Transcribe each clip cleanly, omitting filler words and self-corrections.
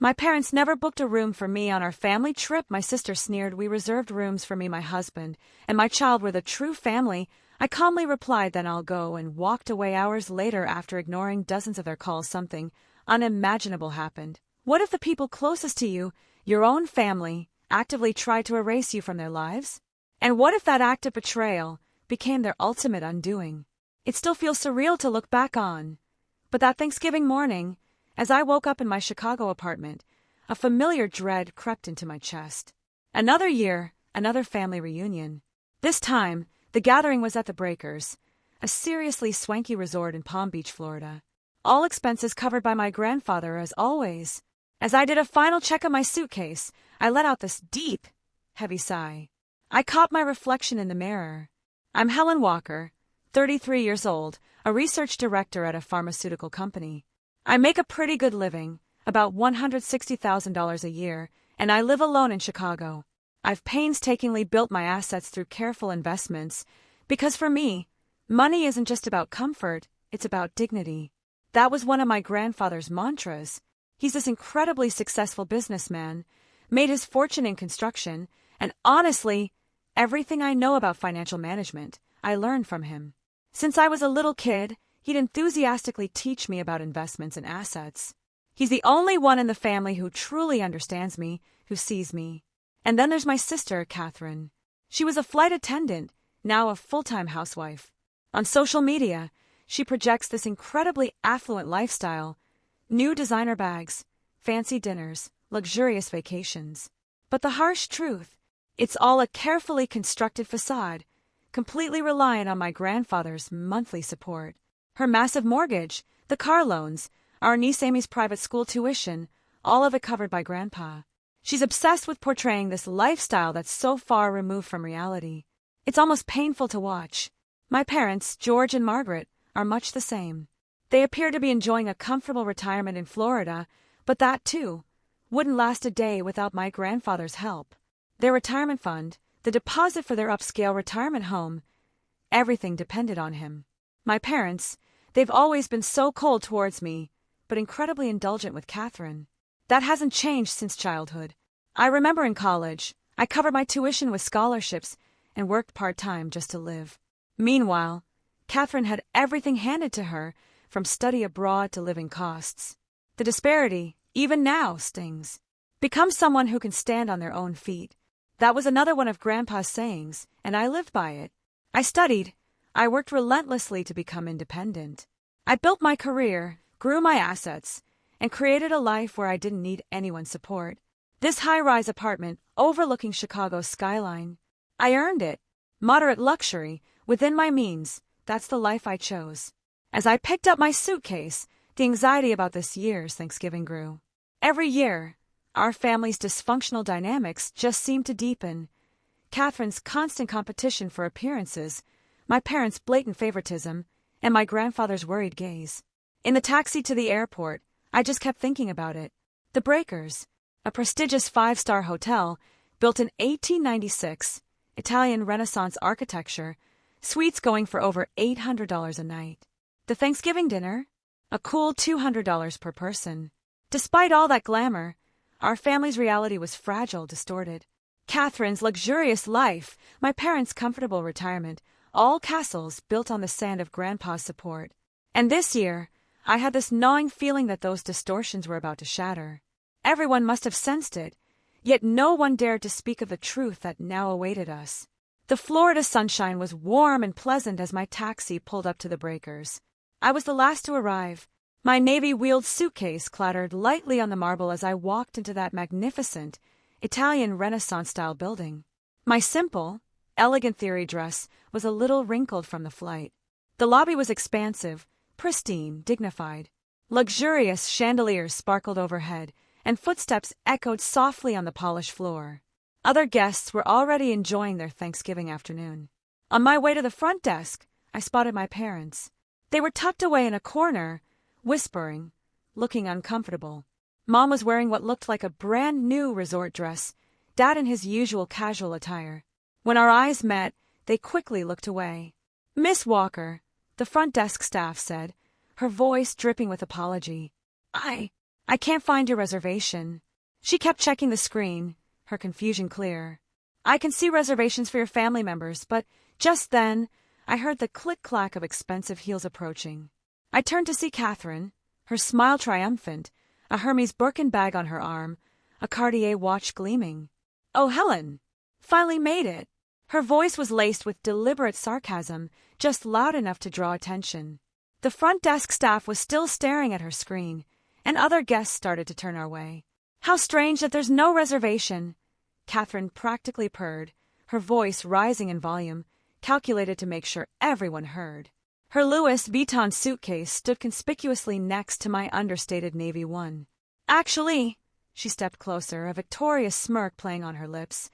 My parents never booked a room for me on our family trip. My sister sneered. We reserved rooms for me, my husband, and my child were the true family. I calmly replied, then I'll go, and walked away hours later after ignoring dozens of their calls. Something unimaginable happened. What if the people closest to you, your own family, actively tried to erase you from their lives? And what if that act of betrayal became their ultimate undoing? It still feels surreal to look back on. But that Thanksgiving morning, as I woke up in my Chicago apartment, a familiar dread crept into my chest. Another year, another family reunion. This time, the gathering was at the Breakers, a seriously swanky resort in Palm Beach, Florida. All expenses covered by my grandfather, as always. As I did a final check of my suitcase, I let out this deep, heavy sigh. I caught my reflection in the mirror. I'm Helen Walker, 33 years old, a research director at a pharmaceutical company. I make a pretty good living, about $160,000 a year, and I live alone in Chicago. I've painstakingly built my assets through careful investments, because for me, money isn't just about comfort, it's about dignity. That was one of my grandfather's mantras. He's this incredibly successful businessman, made his fortune in construction, and honestly, everything I know about financial management, I learned from him. Since I was a little kid, he'd enthusiastically teach me about investments and assets. He's the only one in the family who truly understands me, who sees me. And then there's my sister, Catherine. She was a flight attendant, now a full-time housewife. On social media, she projects this incredibly affluent lifestyle, new designer bags, fancy dinners, luxurious vacations. But the harsh truth, it's all a carefully constructed facade, completely reliant on my grandfather's monthly support. Her massive mortgage, the car loans, our niece Amy's private school tuition, all of it covered by Grandpa. She's obsessed with portraying this lifestyle that's so far removed from reality. It's almost painful to watch. My parents, George and Margaret, are much the same. They appear to be enjoying a comfortable retirement in Florida, but that, too, wouldn't last a day without my grandfather's help. Their retirement fund, the deposit for their upscale retirement home, everything depended on him. My parents, they've always been so cold towards me, but incredibly indulgent with Catherine. That hasn't changed since childhood. I remember in college, I covered my tuition with scholarships and worked part-time just to live. Meanwhile, Catherine had everything handed to her, from study abroad to living costs. The disparity, even now, stings. Become someone who can stand on their own feet. That was another one of Grandpa's sayings, and I lived by it. I studied. I worked relentlessly to become independent. I built my career, grew my assets, and created a life where I didn't need anyone's support. This high-rise apartment overlooking Chicago's skyline. I earned it. Moderate luxury, within my means, that's the life I chose. As I picked up my suitcase, the anxiety about this year's Thanksgiving grew. Every year, our family's dysfunctional dynamics just seemed to deepen. Catherine's constant competition for appearances, my parents' blatant favoritism, and my grandfather's worried gaze. In the taxi to the airport, I just kept thinking about it. The Breakers, a prestigious 5-star hotel, built in 1896, Italian Renaissance architecture, suites going for over $800 a night. The Thanksgiving dinner, a cool $200 per person. Despite all that glamour, our family's reality was fragile, distorted. Catherine's luxurious life, my parents' comfortable retirement, all castles built on the sand of Grandpa's support. And this year, I had this gnawing feeling that those distortions were about to shatter. Everyone must have sensed it, yet no one dared to speak of the truth that now awaited us. The Florida sunshine was warm and pleasant as my taxi pulled up to the Breakers. I was the last to arrive. My navy-wheeled suitcase clattered lightly on the marble as I walked into that magnificent, Italian Renaissance-style building. My simple, elegant theory dress was a little wrinkled from the flight. The lobby was expansive, pristine, dignified. Luxurious chandeliers sparkled overhead, and footsteps echoed softly on the polished floor. Other guests were already enjoying their Thanksgiving afternoon. On my way to the front desk, I spotted my parents. They were tucked away in a corner, whispering, looking uncomfortable. Mom was wearing what looked like a brand-new resort dress, Dad in his usual casual attire. When our eyes met, they quickly looked away. "Miss Walker," the front desk staff said, her voice dripping with apology. I I can't find your reservation. She kept checking the screen, her confusion clear. I can see reservations for your family members, but just then, I heard the click-clack of expensive heels approaching. I turned to see Catherine, her smile triumphant, a Hermes Birkin bag on her arm, a Cartier watch gleaming. "Oh, Helen! Finally made it!" Her voice was laced with deliberate sarcasm, just loud enough to draw attention. The front desk staff was still staring at her screen, and other guests started to turn our way. "How strange that there's no reservation," Catherine practically purred, her voice rising in volume, calculated to make sure everyone heard. Her Louis Vuitton suitcase stood conspicuously next to my understated navy one. "Actually," she stepped closer, a victorious smirk playing on her lips,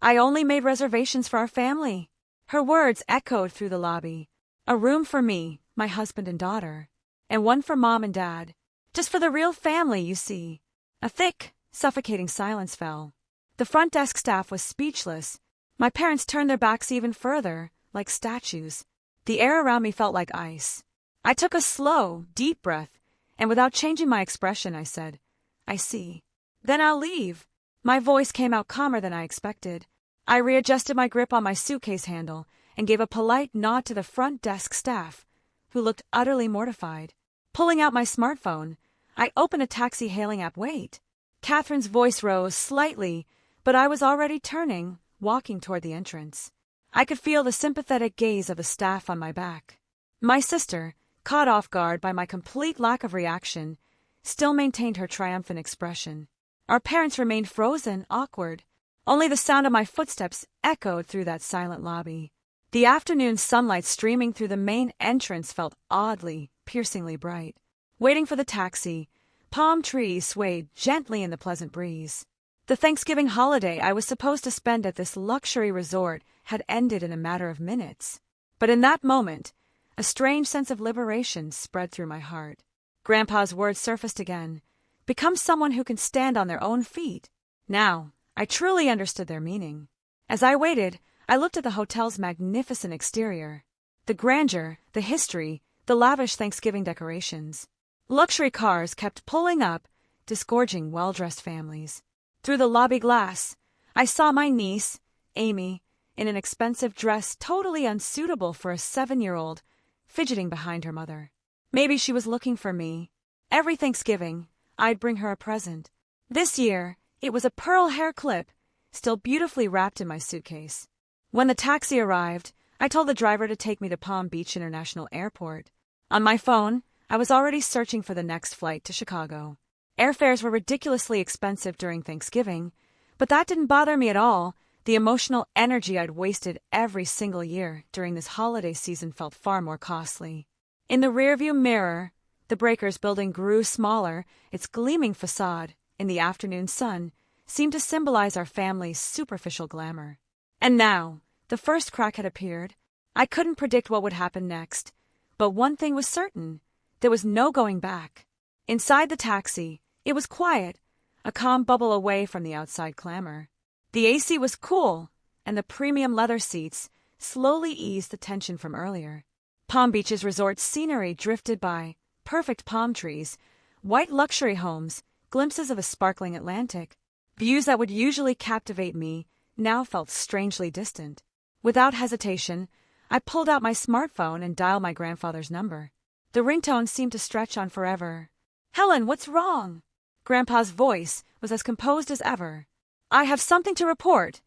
"I only made reservations for our family." Her words echoed through the lobby. A room for me, my husband and daughter, and one for Mom and Dad. Just for the real family, you see. A thick, suffocating silence fell. The front desk staff was speechless. My parents turned their backs even further, like statues. The air around me felt like ice. I took a slow, deep breath, and without changing my expression, I said, "I see. Then I'll leave." My voice came out calmer than I expected. I readjusted my grip on my suitcase handle and gave a polite nod to the front desk staff, who looked utterly mortified. Pulling out my smartphone, I opened a taxi hailing app. "Wait." Catherine's voice rose slightly, but I was already turning, walking toward the entrance. I could feel the sympathetic gaze of the staff on my back. My sister, caught off guard by my complete lack of reaction, still maintained her triumphant expression. Our parents remained frozen, awkward. Only the sound of my footsteps echoed through that silent lobby. The afternoon sunlight streaming through the main entrance felt oddly, piercingly bright. Waiting for the taxi, palm trees swayed gently in the pleasant breeze. The Thanksgiving holiday I was supposed to spend at this luxury resort had ended in a matter of minutes. But in that moment, a strange sense of liberation spread through my heart. Grandpa's words surfaced again. Become someone who can stand on their own feet. Now, I truly understood their meaning. As I waited, I looked at the hotel's magnificent exterior. The grandeur, the history, the lavish Thanksgiving decorations. Luxury cars kept pulling up, disgorging well-dressed families. Through the lobby glass, I saw my niece, Amy, in an expensive dress totally unsuitable for a 7-year-old, fidgeting behind her mother. Maybe she was looking for me. Every Thanksgiving, I'd bring her a present. This year, it was a pearl hair clip, still beautifully wrapped in my suitcase. When the taxi arrived, I told the driver to take me to Palm Beach International Airport. On my phone, I was already searching for the next flight to Chicago. Airfares were ridiculously expensive during Thanksgiving, but that didn't bother me at all. The emotional energy I'd wasted every single year during this holiday season felt far more costly. In the rearview mirror, the Breakers building grew smaller, its gleaming facade, in the afternoon sun, seemed to symbolize our family's superficial glamour. And now, the first crack had appeared. I couldn't predict what would happen next, but one thing was certain: there was no going back. Inside the taxi, it was quiet, a calm bubble away from the outside clamor. The AC was cool, and the premium leather seats slowly eased the tension from earlier. Palm Beach's resort scenery drifted by, perfect palm trees, white luxury homes, glimpses of a sparkling Atlantic. Views that would usually captivate me now felt strangely distant. Without hesitation, I pulled out my smartphone and dialed my grandfather's number. The ringtone seemed to stretch on forever. "Helen, what's wrong?" Grandpa's voice was as composed as ever. "I have something to report,"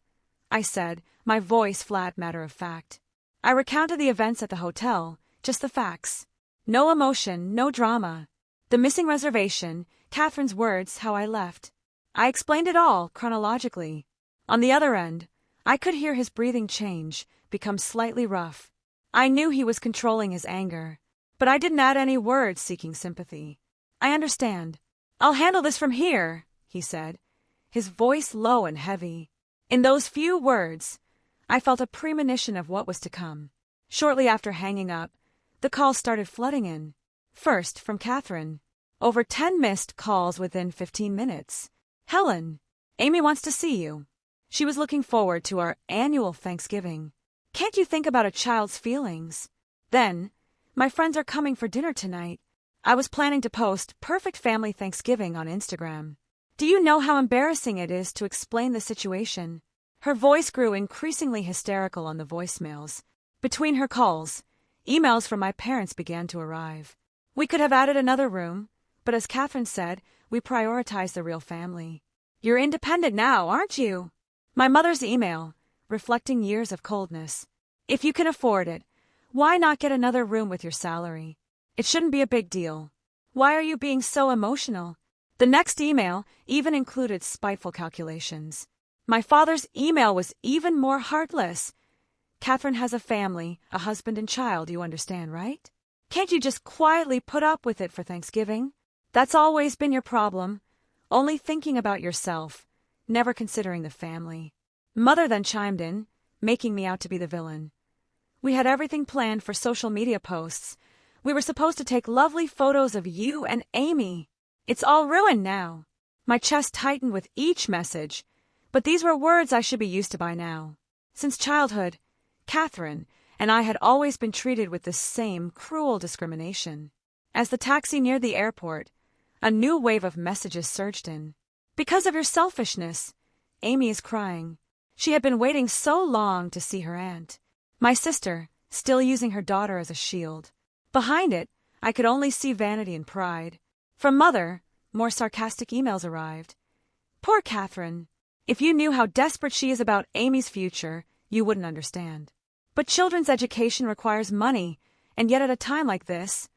I said, my voice flat matter-of-fact. I recounted the events at the hotel, just the facts. No emotion, no drama. The missing reservation, Catherine's words, how I left. I explained it all, chronologically. On the other end, I could hear his breathing change, become slightly rough. I knew he was controlling his anger, but I didn't add any words seeking sympathy. "I understand. I'll handle this from here," he said, his voice low and heavy. In those few words, I felt a premonition of what was to come. Shortly after hanging up, the calls started flooding in. First, from Catherine. Over 10 missed calls within 15 minutes. "Helen, Amy wants to see you. She was looking forward to our annual Thanksgiving. Can't you think about a child's feelings?" Then, "My friends are coming for dinner tonight. I was planning to post perfect family Thanksgiving on Instagram. Do you know how embarrassing it is to explain the situation? Her voice grew increasingly hysterical on the voicemails. Between her calls, emails from my parents began to arrive. We could have added another room, but as Catherine said, we prioritize the real family. You're independent now, aren't you? My mother's email, reflecting years of coldness. If you can afford it, why not get another room with your salary? It shouldn't be a big deal. Why are you being so emotional? The next email even included spiteful calculations. My father's email was even more heartless. Catherine has a family, a husband and child, you understand, right? Can't you just quietly put up with it for Thanksgiving? That's always been your problem. Only thinking about yourself, never considering the family. Mother then chimed in, making me out to be the villain. We had everything planned for social media posts. We were supposed to take lovely photos of you and Amy. It's all ruined now. My chest tightened with each message, but these were words I should be used to by now. Since childhood, Catherine and I had always been treated with the same cruel discrimination. As the taxi neared the airport, a new wave of messages surged in. Because of your selfishness, Amy is crying. She had been waiting so long to see her aunt. My sister, still using her daughter as a shield. Behind it, I could only see vanity and pride. From Mother, more sarcastic emails arrived. Poor Catherine. If you knew how desperate she is about Amy's future, you wouldn't understand. But children's education requires money, and yet at a time like this,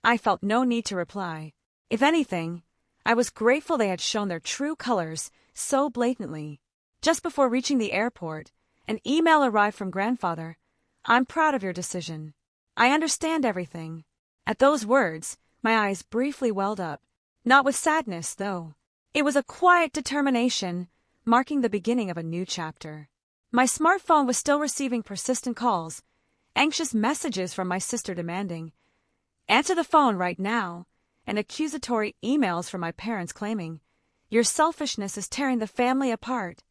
I felt no need to reply. If anything, I was grateful they had shown their true colors so blatantly. Just before reaching the airport, an email arrived from Grandfather. I'm proud of your decision. I understand everything. At those words, my eyes briefly welled up. Not with sadness, though. It was a quiet determination, marking the beginning of a new chapter. My smartphone was still receiving persistent calls, anxious messages from my sister demanding, "Answer the phone right now," and accusatory emails from my parents claiming, "Your selfishness is tearing the family apart."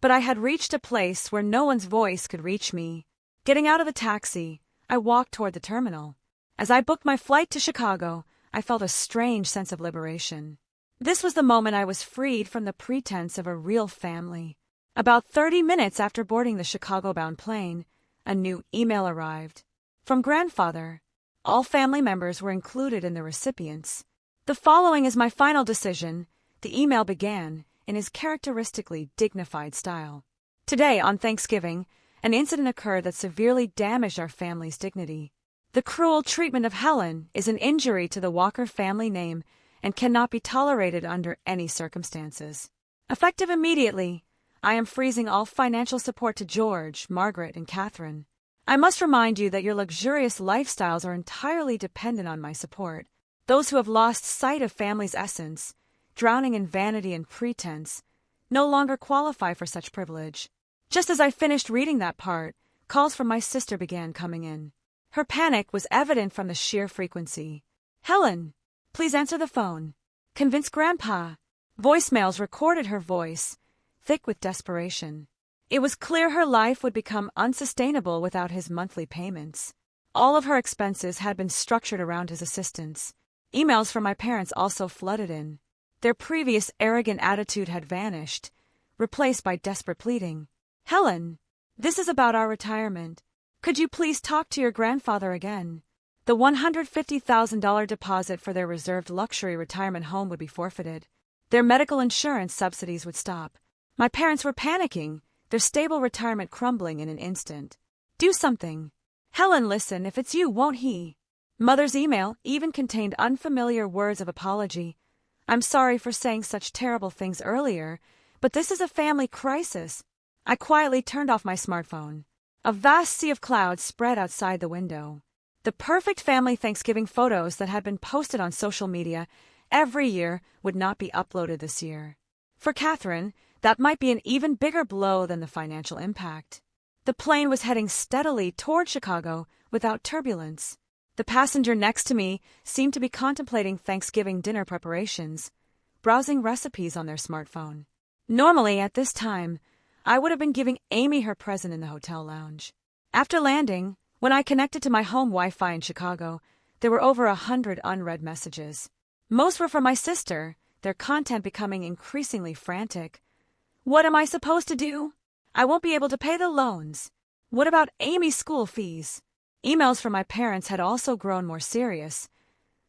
But I had reached a place where no one's voice could reach me. Getting out of the taxi, I walked toward the terminal. As I booked my flight to Chicago, I felt a strange sense of liberation. This was the moment I was freed from the pretense of a real family. About 30 minutes after boarding the Chicago-bound plane, a new email arrived. From Grandfather. All family members were included in the recipients. The following is my final decision, the email began in his characteristically dignified style. Today, on Thanksgiving, an incident occurred that severely damaged our family's dignity. The cruel treatment of Helen is an injury to the Walker family name and cannot be tolerated under any circumstances. Effective immediately, I am freezing all financial support to George, Margaret, and Catherine. I must remind you that your luxurious lifestyles are entirely dependent on my support. Those who have lost sight of family's essence, drowning in vanity and pretense, no longer qualify for such privilege. Just as I finished reading that part, calls from my sister began coming in. Her panic was evident from the sheer frequency. "Helen, please answer the phone. Convince Grandpa." Voicemails recorded her voice, thick with desperation. It was clear her life would become unsustainable without his monthly payments. All of her expenses had been structured around his assistance. Emails from my parents also flooded in. Their previous arrogant attitude had vanished, replaced by desperate pleading. "Helen, this is about our retirement. Could you please talk to your grandfather again? The $150,000 deposit for their reserved luxury retirement home would be forfeited. Their medical insurance subsidies would stop. My parents were panicking, their stable retirement crumbling in an instant. Do something. Helen, listen, if it's you, won't he?" Mother's email even contained unfamiliar words of apology. "I'm sorry for saying such terrible things earlier, but this is a family crisis." I quietly turned off my smartphone. A vast sea of clouds spread outside the window. The perfect family Thanksgiving photos that had been posted on social media every year would not be uploaded this year. For Catherine, that might be an even bigger blow than the financial impact. The plane was heading steadily toward Chicago without turbulence. The passenger next to me seemed to be contemplating Thanksgiving dinner preparations, browsing recipes on their smartphone. Normally, at this time, I would have been giving Amy her present in the hotel lounge. After landing, when I connected to my home Wi-Fi in Chicago, there were over 100 unread messages. Most were from my sister, their content becoming increasingly frantic. What am I supposed to do? I won't be able to pay the loans. What about Amy's school fees? Emails from my parents had also grown more serious.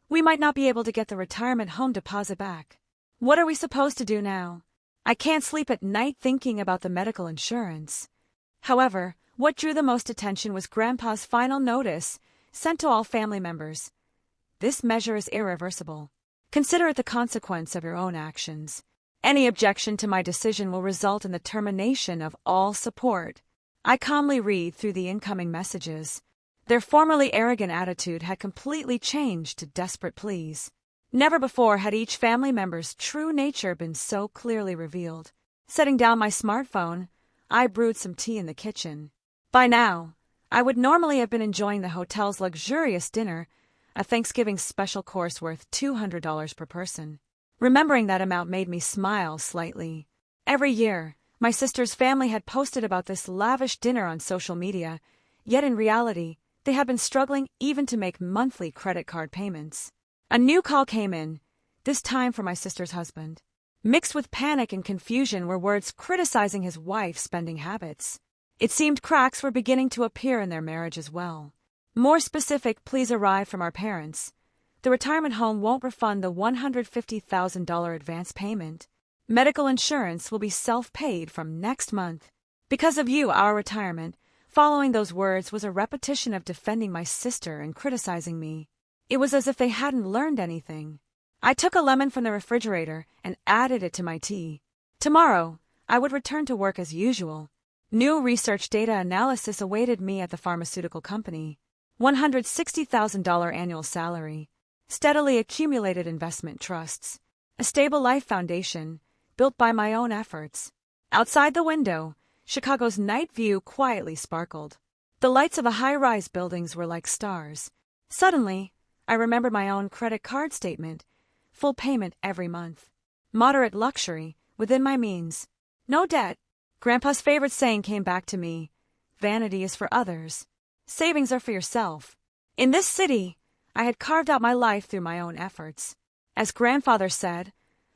We might not be able to get the retirement home deposit back. What are we supposed to do now? I can't sleep at night thinking about the medical insurance. However, what drew the most attention was Grandpa's final notice, sent to all family members. This measure is irreversible. Consider it the consequence of your own actions. Any objection to my decision will result in the termination of all support. I calmly read through the incoming messages. Their formerly arrogant attitude had completely changed to desperate pleas. Never before had each family member's true nature been so clearly revealed. Setting down my smartphone, I brewed some tea in the kitchen. By now, I would normally have been enjoying the hotel's luxurious dinner, a Thanksgiving special course worth $200 per person. Remembering that amount made me smile slightly. Every year, my sister's family had posted about this lavish dinner on social media, yet in reality, they had been struggling even to make monthly credit card payments. A new call came in, this time from my sister's husband. Mixed with panic and confusion were words criticizing his wife's spending habits. It seemed cracks were beginning to appear in their marriage as well. More specific pleas arrived from our parents. The retirement home won't refund the $150,000 advance payment. Medical insurance will be self-paid from next month. Because of you, our retirement, following those words was a repetition of defending my sister and criticizing me. It was as if they hadn't learned anything. I took a lemon from the refrigerator and added it to my tea. Tomorrow, I would return to work as usual. New research data analysis awaited me at the pharmaceutical company. $160,000 annual salary. Steadily accumulated investment trusts. A stable life foundation, built by my own efforts. Outside the window, Chicago's night view quietly sparkled. The lights of the high-rise buildings were like stars. Suddenly, I remembered my own credit card statement. Full payment every month. Moderate luxury, within my means. No debt. Grandpa's favorite saying came back to me. Vanity is for others. Savings are for yourself. In this city, I had carved out my life through my own efforts. As grandfather said,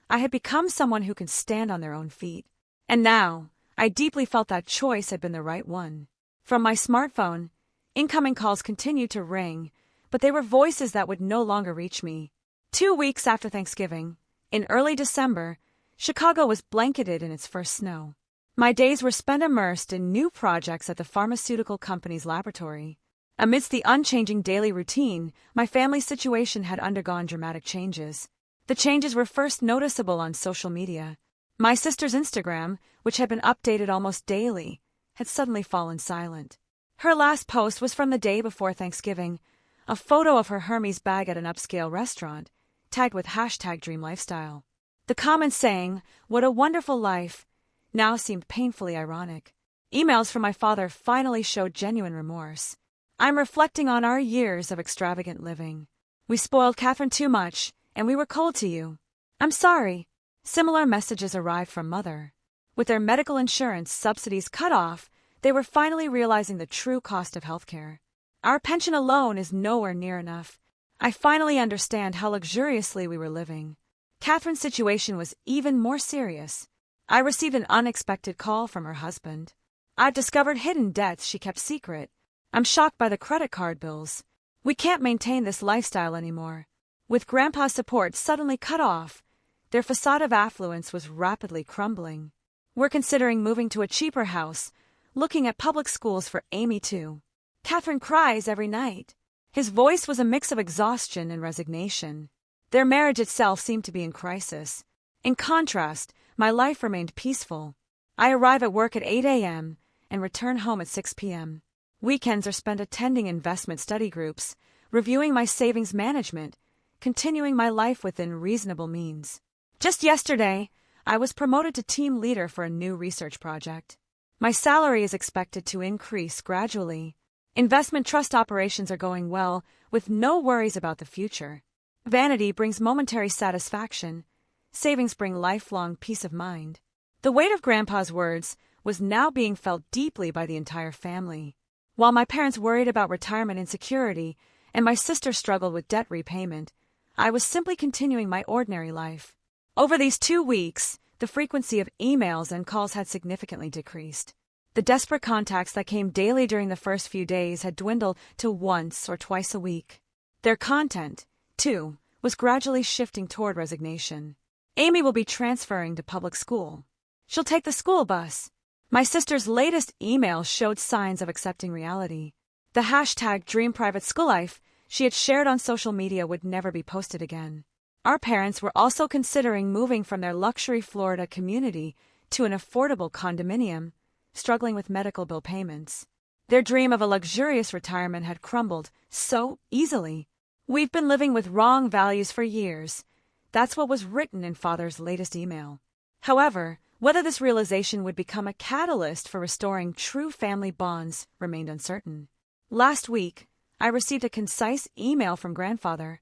I had become someone who can stand on their own feet. And now, I deeply felt that choice had been the right one. From my smartphone, incoming calls continued to ring, but they were voices that would no longer reach me. 2 weeks after Thanksgiving, in early December, Chicago was blanketed in its first snow. My days were spent immersed in new projects at the pharmaceutical company's laboratory. Amidst the unchanging daily routine, my family's situation had undergone dramatic changes. The changes were first noticeable on social media. My sister's Instagram, which had been updated almost daily, had suddenly fallen silent. Her last post was from the day before Thanksgiving, a photo of her Hermes bag at an upscale restaurant, tagged with #DreamLifestyle. The comments saying, "What a wonderful life," now seemed painfully ironic. Emails from my father finally showed genuine remorse. "I'm reflecting on our years of extravagant living. We spoiled Catherine too much, and we were cold to you. I'm sorry." Similar messages arrived from Mother. With their medical insurance subsidies cut off, they were finally realizing the true cost of healthcare. Our pension alone is nowhere near enough. I finally understand how luxuriously we were living. Catherine's situation was even more serious. I received an unexpected call from her husband. I've discovered hidden debts she kept secret. I'm shocked by the credit card bills. We can't maintain this lifestyle anymore. With Grandpa's support suddenly cut off, their facade of affluence was rapidly crumbling. We're considering moving to a cheaper house, looking at public schools for Amy too. Catherine cries every night. His voice was a mix of exhaustion and resignation. Their marriage itself seemed to be in crisis. In contrast, my life remained peaceful. I arrive at work at 8 a.m. and return home at 6 p.m. Weekends are spent attending investment study groups, reviewing my savings management, continuing my life within reasonable means. Just yesterday, I was promoted to team leader for a new research project. My salary is expected to increase gradually. Investment trust operations are going well, with no worries about the future. Vanity brings momentary satisfaction. Savings bring lifelong peace of mind. The weight of Grandpa's words was now being felt deeply by the entire family. While my parents worried about retirement insecurity and my sister struggled with debt repayment, I was simply continuing my ordinary life. Over these 2 weeks, the frequency of emails and calls had significantly decreased. The desperate contacts that came daily during the first few days had dwindled to once or twice a week. Their content, too, was gradually shifting toward resignation. Amy will be transferring to public school. She'll take the school bus. My sister's latest email showed signs of accepting reality. The hashtag #DreamPrivateSchoolLife she had shared on social media would never be posted again. Our parents were also considering moving from their luxury Florida community to an affordable condominium, struggling with medical bill payments. Their dream of a luxurious retirement had crumbled so easily. We've been living with wrong values for years. That's what was written in Father's latest email. However, whether this realization would become a catalyst for restoring true family bonds remained uncertain. Last week, I received a concise email from Grandfather.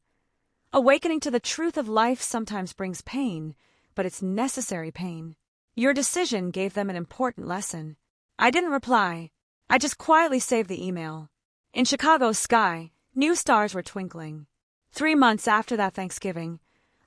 Awakening to the truth of life sometimes brings pain, but it's necessary pain. Your decision gave them an important lesson. I didn't reply. I just quietly saved the email. In Chicago's sky, new stars were twinkling. 3 months after that Thanksgiving,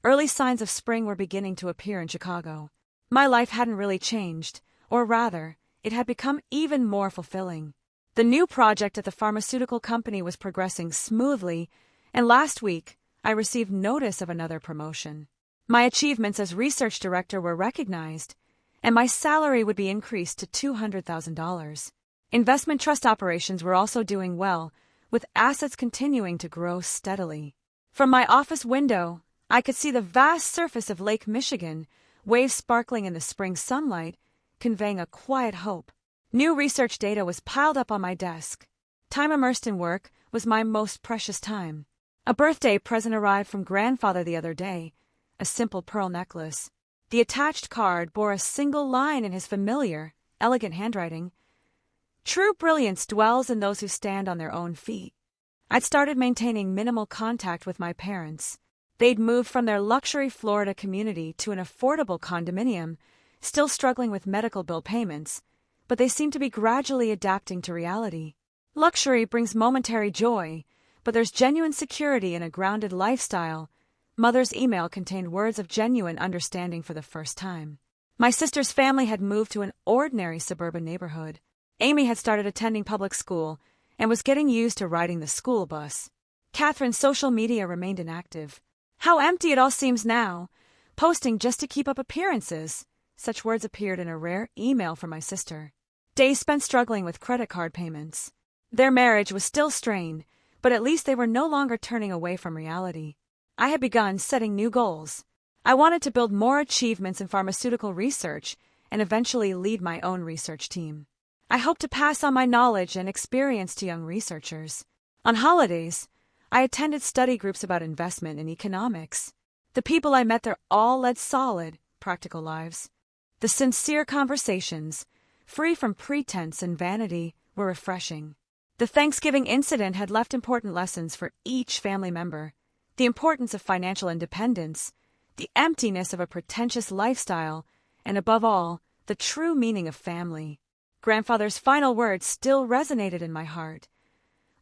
early signs of spring were beginning to appear in Chicago. My life hadn't really changed, or rather, it had become even more fulfilling. The new project at the pharmaceutical company was progressing smoothly, and last week, I received notice of another promotion. My achievements as research director were recognized, and my salary would be increased to $200,000. Investment trust operations were also doing well, with assets continuing to grow steadily. From my office window, I could see the vast surface of Lake Michigan, waves sparkling in the spring sunlight, conveying a quiet hope. New research data was piled up on my desk. Time immersed in work was my most precious time. A birthday present arrived from Grandfather the other day, a simple pearl necklace. The attached card bore a single line in his familiar, elegant handwriting. True brilliance dwells in those who stand on their own feet. I'd started maintaining minimal contact with my parents. They'd moved from their luxury Florida community to an affordable condominium, still struggling with medical bill payments, but they seemed to be gradually adapting to reality. Luxury brings momentary joy, but there's genuine security in a grounded lifestyle. Mother's email contained words of genuine understanding for the first time. My sister's family had moved to an ordinary suburban neighborhood. Amy had started attending public school and was getting used to riding the school bus. Catherine's social media remained inactive. How empty it all seems now, posting just to keep up appearances. Such words appeared in a rare email from my sister. Days spent struggling with credit card payments. Their marriage was still strained, but at least they were no longer turning away from reality. I had begun setting new goals. I wanted to build more achievements in pharmaceutical research and eventually lead my own research team. I hoped to pass on my knowledge and experience to young researchers. On holidays, I attended study groups about investment and economics. The people I met there all led solid, practical lives. The sincere conversations, free from pretense and vanity, were refreshing. The Thanksgiving incident had left important lessons for each family member. The importance of financial independence, the emptiness of a pretentious lifestyle, and above all, the true meaning of family. Grandfather's final words still resonated in my heart.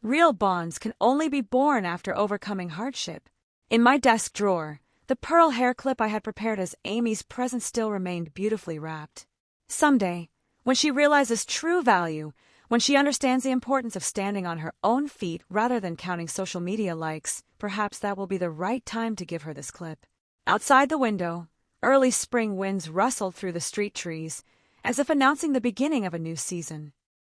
Real bonds can only be born after overcoming hardship. In my desk drawer, the pearl hair clip I had prepared as Amy's present still remained beautifully wrapped. Someday, when she realizes true value, when she understands the importance of standing on her own feet rather than counting social media likes, perhaps that will be the right time to give her this clip. Outside the window, early spring winds rustled through the street trees, as if announcing the beginning of a new season.